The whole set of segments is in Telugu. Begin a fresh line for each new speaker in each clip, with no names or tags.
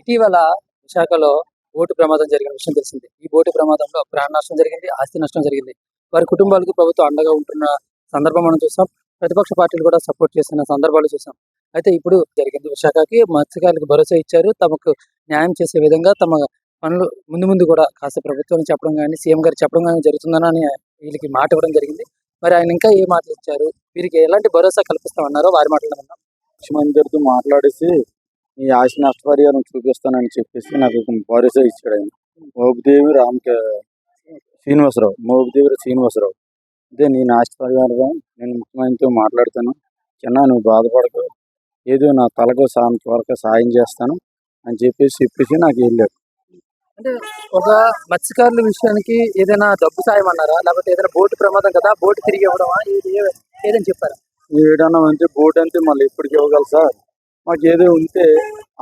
ఇటీవల విశాఖలో బోటు ప్రమాదం జరిగిన విషయం తెలిసింది. ఈ బోటు ప్రమాదంలో ప్రాణ నష్టం జరిగింది, ఆస్తి నష్టం జరిగింది. వారి కుటుంబాలకు ప్రభుత్వం అండగా ఉంటున్న సందర్భం మనం చూసాం. ప్రతిపక్ష పార్టీలు కూడా సపోర్ట్ చేసిన సందర్భాలు చూసాం. అయితే ఇప్పుడు జరిగింది విశాఖకి మత్స్యకారులకు భరోసా ఇచ్చారు. తమకు న్యాయం చేసే విధంగా తమ పనులు ముందు ముందు కూడా కాస్త ప్రభుత్వం చెప్పడం కానీ, సీఎం గారు చెప్పడం కానీ జరుగుతుందని వీళ్ళకి మాట ఇవ్వడం జరిగింది. మరి ఆయన ఇంకా ఏ మాటలు ఇచ్చారు, వీరికి ఎలాంటి భరోసా కల్పిస్తామన్నారో వారి మాటలు విన్నాం.
ముఖ్యమంత్రితో మాట్లాడేసి ఈ ఆస్తి నష్టపరిహారం చూపిస్తానని చెప్పేసి నాకు ఒక భరోసా ఇచ్చాడు ఆయన. మోపిదేవి శ్రీనివాసరావు అదే నేను ఆస్తి పరిహారం నేను ముఖ్యమంత్రితో మాట్లాడతాను, చిన్న నువ్వు బాధపడకు, ఏదో నా తలకు వరకు సాయం చేస్తాను అని చెప్పేసి నాకు వెళ్ళాడు.
అంటే ఒక మత్స్యకారుల విషయానికి ఏదైనా డబ్బు సాయం అన్నారా, లేకపోతే ఏదైనా బోటు ప్రమాదం కదా బోటు తిరిగి ఇవ్వడమా, ఏదని చెప్పారా?
ఏదన్నా అంటే బోట్ అంటే మళ్ళీ ఎప్పటికి ఇవ్వగలరు సార్, మాకు ఏదో ఉంటే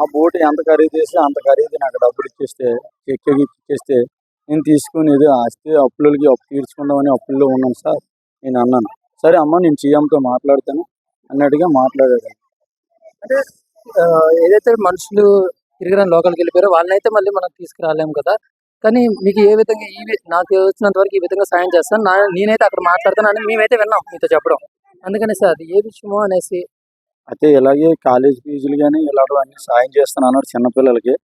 ఆ బోట్ ఎంత ఖరీదు చేస్తే అంత ఖరీదు నాకు డబ్బులు ఇచ్చేస్తే ఇచ్చేస్తే నేను తీసుకుని ఏదో ఆస్తి అప్పు తీర్చుకుందామని అప్పుల్లో ఉన్నాను సార్ నేను అన్నాను. సరే అమ్మ నేను సీఎంతో మాట్లాడతాను అన్నట్టుగా మాట్లాడాడు.
అంటే ఏదైతే మనుషులు తిరిగిన లోకల్కి వెళ్ళిపోయారో వాళ్ళనైతే మళ్ళీ మనం తీసుకురాలేము కదా, కానీ మీకు ఏ విధంగా నాకు వచ్చినంత వరకు ఈ విధంగా సాయం చేస్తాను, నేనైతే అక్కడ మాట్లాడతాను అని మేమైతే విన్నాం మీతో చెప్పడం. అందుకని సార్ అది ఏ విషయమో అనేసి.
అయితే ఇలాగే కాలేజ్ ఫీజులు కానీ ఇలాంటివన్నీ సాయం చేస్తాను అన్నాడు చిన్నపిల్లలకి.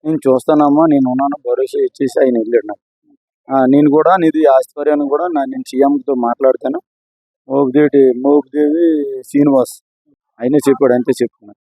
నేను చూస్తానమ్మా నేను ఉన్నాను భరోసా ఇచ్చేసి ఆయన వెళ్ళాడు నాకు. నేను కూడా నిధి ఆస్తి పరిహారం కూడా నేను సీఎంతో మాట్లాడతాను, మోపిదేవి శ్రీనివాస్ ఆయనే చెప్పాడు, అంతే చెప్తున్నాను.